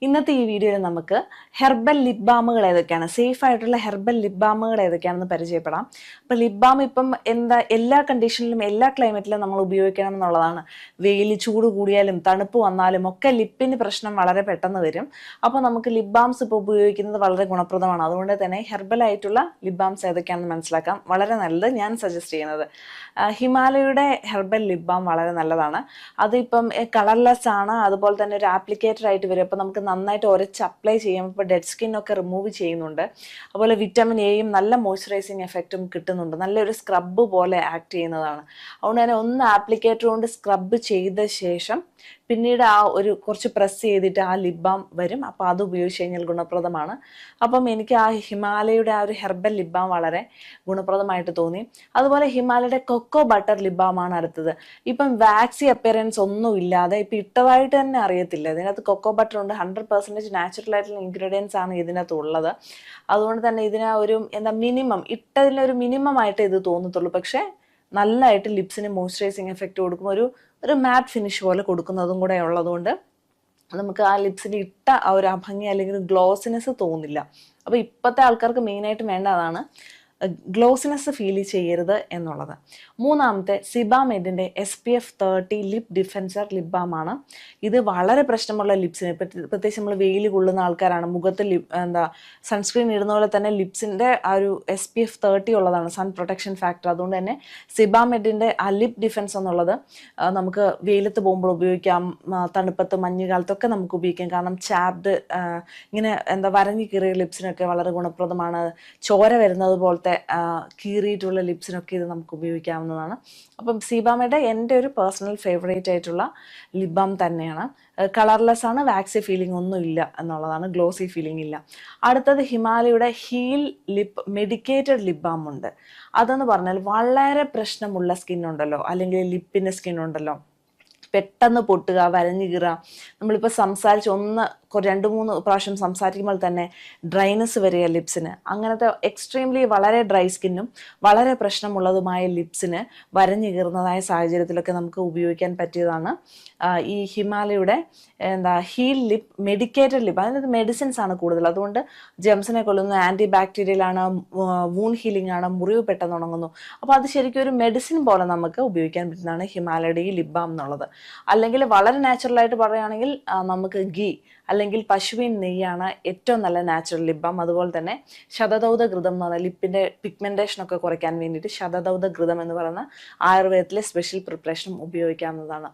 ഇന്നത്തെ ഈ വീഡിയോയിൽ നമുക്ക് ഹെർബൽ ലിപ് ബാമുകൾ ഏതൊക്കെയാണ്, സേഫ് ആയിട്ടുള്ള ഹെർബൽ ലിപ് ബാമുകൾ ഏതൊക്കെയാണെന്ന് പരിചയപ്പെടാം. അപ്പോൾ ലിപ് ബാം ഇപ്പം എല്ലാ കണ്ടീഷനിലും എല്ലാ ക്ലൈമറ്റിലും നമ്മൾ ഉപയോഗിക്കണം എന്നുള്ളതാണ്. വെയിൽ, ചൂട് കൂടിയാലും തണുപ്പ് വന്നാലും ഒക്കെ ലിപ്പിന് പ്രശ്നം വളരെ പെട്ടെന്ന് വരും. അപ്പോൾ നമുക്ക് ലിപ് ബാംസ് ഇപ്പോൾ ഉപയോഗിക്കുന്നത് വളരെ ഗുണപ്രദമാണ്. അതുകൊണ്ട് തന്നെ ഹെർബൽ ആയിട്ടുള്ള ലിപ് ബാംസ് ഏതൊക്കെയാണെന്ന് മനസ്സിലാക്കാം. വളരെ നല്ലത് ഞാൻ സജസ്റ്റ് ചെയ്യുന്നത് ഹിമാലയയുടെ ഹെർബൽ ലിപ് ബാം വളരെ നല്ലതാണ്. അതിപ്പം കളർലെസ് ആണ്, അതുപോലെ തന്നെ ഒരു ആപ്ലിക്കേറ്റർ ആയിട്ട് വരും. അപ്പോൾ നമുക്ക് നന്നായിട്ട് ഉരച്ച് അപ്ലൈ ചെയ്യാം. ഇപ്പോൾ ഡെഡ് സ്കിന്നൊക്കെ റിമൂവ് ചെയ്യുന്നുണ്ട്. അതുപോലെ വിറ്റാമിൻ എയും നല്ല മോയ്സ്ചറൈസിങ് എഫക്റ്റും കിട്ടുന്നുണ്ട്. നല്ലൊരു സ്ക്രബ് പോലെ ആക്ട് ചെയ്യുന്നതാണ്. അതുകൊണ്ട് തന്നെ ഒന്ന് ആപ്ലിക്കേറ്റർ കൊണ്ട് സ്ക്രബ് ചെയ്ത ശേഷം പിന്നീട് കുറച്ച് പ്രസ് ചെയ്തിട്ട് ആ ലിപ് ബാം വരും. അപ്പോൾ അത് ഉപയോഗിച്ച് കഴിഞ്ഞാൽ ഗുണപ്രദമാണ്. അപ്പം എനിക്ക് ആ ഹിമാലയയുടെ ഒരു ഹെർബൽ ലിപ് ബാം വളരെ ഗുണപ്രദമായിട്ട് തോന്നി. അതുപോലെ ഹിമാലയയുടെ കൊക്കോ ബട്ടർ ലിപ് ബാം ആണ് അടുത്തത്. ഇപ്പം വാക്സി അപ്പിയറൻസ് ഒന്നും ഇല്ലാതെ ഇപ്പം ഇട്ടതായിട്ട് തന്നെ അറിയത്തില്ല. ഇതിനകത്ത് കൊക്കോ ബട്ടർ ഉണ്ട്. 100% നാച്ചുറൽ ആയിട്ടുള്ള ഇൻഗ്രീഡിയൻസ് ആണ് ഇതിനകത്ത് ഉള്ളത്. അതുകൊണ്ട് തന്നെ ഇതിന് മിനിമം ഇട്ടതിലൊരു മിനിമം ആയിട്ട് ഇത് തോന്നത്തുള്ളൂ. പക്ഷേ നല്ലതായിട്ട് ലിപ്സിന് മോയ്സ്ചറൈസിങ് എഫക്റ്റ് കൊടുക്കും. ഒരു മാറ്റ് ഫിനിഷ് പോലെ കൊടുക്കുന്നതും കൂടെ ഉള്ളതുകൊണ്ട് നമുക്ക് ആ ലിപ്സിന് ഇട്ട ആ ഒരു ഭംഗി അല്ലെങ്കിൽ ഗ്ലോസിനെസ് തോന്നില്ല. അപ്പോൾ ഇപ്പോഴത്തെ ആൾക്കാർക്ക് മെയിനായിട്ട് വേണ്ട അതാണ്, ഗ്ലോസിനെസ് ഫീൽ ചെയ്യരുത് എന്നുള്ളത്. മൂന്നാമത്തെ സിബാമെഡിൻ്റെ SPF 30 ലിപ് ഡിഫെൻസർ ലിപ് ബാം ആണ്. ഇത് വളരെ പ്രശ്നമുള്ള ലിപ്സിന്, പ്രത്യേകിച്ച് നമ്മൾ വെയിൽ കൊള്ളുന്ന ആൾക്കാരാണ്, മുഖത്ത് സൺസ്ക്രീൻ ഇടുന്ന പോലെ തന്നെ ലിപ്സിൻ്റെ ആ ഒരു SPF 30 ഉള്ളതാണ്, സൺ പ്രൊട്ടക്ഷൻ ഫാക്ടർ. അതുകൊണ്ട് തന്നെ സിബാമെഡിൻ്റെ ആ ലിപ് ഡിഫെൻസ് എന്നുള്ളത് നമുക്ക് വെയിലത്ത് പോകുമ്പോൾ ഉപയോഗിക്കാം, തണുപ്പത്ത് മഞ്ഞുകാലത്തൊക്കെ നമുക്ക് ഉപയോഗിക്കാം. കാരണം ചാപ്ഡ് ഇങ്ങനെ വരഞ്ഞു കീറിയ ലിപ്സിനൊക്കെ വളരെ ഗുണപ്രദമാണ്. ചോര വരുന്നത് പോലത്തെ കീറിയിട്ടുള്ള ലിപ്സിനൊക്കെ ഇത് നമുക്ക് ഉപയോഗിക്കാവുന്നതാണ്. അപ്പം സിബാമയുടെ എൻ്റെ ഒരു പേഴ്സണൽ ഫേവറേറ്റ് ആയിട്ടുള്ള ലിപ് ബാം തന്നെയാണ്. കളർലെസ് ആണ്, വാക്സി ഫീലിംഗ് ഒന്നും ഇല്ല എന്നുള്ളതാണ്, ഗ്ലോസി ഫീലിംഗ് ഇല്ല. അടുത്തത് ഹിമാലയയുടെ heal lip medicated lip balm ഉണ്ട്. അതെന്ന് പറഞ്ഞാൽ വളരെ പ്രശ്നമുള്ള സ്കിന്നുണ്ടല്ലോ, അല്ലെങ്കിൽ ലിപ്പിൻ്റെ സ്കിന്നുണ്ടല്ലോ, പെട്ടെന്ന് പൊട്ടുക, വരഞ്ഞു കീറുക, നമ്മളിപ്പോൾ സംസാരിച്ച് 2-3 പ്രാവശ്യം സംസാരിക്കുമ്പോൾ തന്നെ ഡ്രൈനെസ് വരിക ലിപ്സിന്, അങ്ങനത്തെ എക്സ്ട്രീംലി വളരെ ഡ്രൈ സ്കിന്നും വളരെ പ്രശ്നമുള്ളതുമായ ലിപ്സിന് വരഞ്ഞു കീറുന്നതായ സാഹചര്യത്തിലൊക്കെ നമുക്ക് ഉപയോഗിക്കാൻ പറ്റിയതാണ് ഈ ഹിമാലയയുടെ ഹീൽ ലിപ് മെഡിക്കേറ്റഡ് ലിപ്. അതിനകത്ത് മെഡിസിൻസ് ആണ് കൂടുതൽ. അതുകൊണ്ട് ജെംസിനെ കൊല്ലുന്നു, ആൻറ്റി ബാക്ടീരിയൽ ആണ്, വൂണ്ട് ഹീലിംഗ് ആണ്, മുറിവ് പെട്ടെന്ന് ഉണങ്ങുന്നു. അപ്പോൾ അത് ശരിക്കും ഒരു മെഡിസിൻ പോലെ നമുക്ക് ഉപയോഗിക്കാൻ പറ്റുന്നതാണ് ഹിമാലയയുടെ ഈ ലിപ് ബാം എന്നുള്ളത്. അല്ലെങ്കിൽ വളരെ നാച്ചുറലായിട്ട് പറയുകയാണെങ്കിൽ നമുക്ക് ഗീ അല്ലെങ്കിൽ പശുവിൻ നെയ്യാണ് ഏറ്റവും നല്ല നാച്ചുറൽ ലിപ് ബാം. അതുപോലെ തന്നെ ശതദൗത ഘൃതം എന്ന് പറഞ്ഞാൽ ലിപ്പിൻ്റെ പിഗ്മെൻറ്റേഷനൊക്കെ കുറയ്ക്കാൻ വേണ്ടിയിട്ട് ശതദൗത ഘൃതം എന്ന് പറയുന്ന ആയുർവേദത്തിലെ സ്പെഷ്യൽ പ്രിപ്പറേഷനും ഉപയോഗിക്കാവുന്നതാണ്.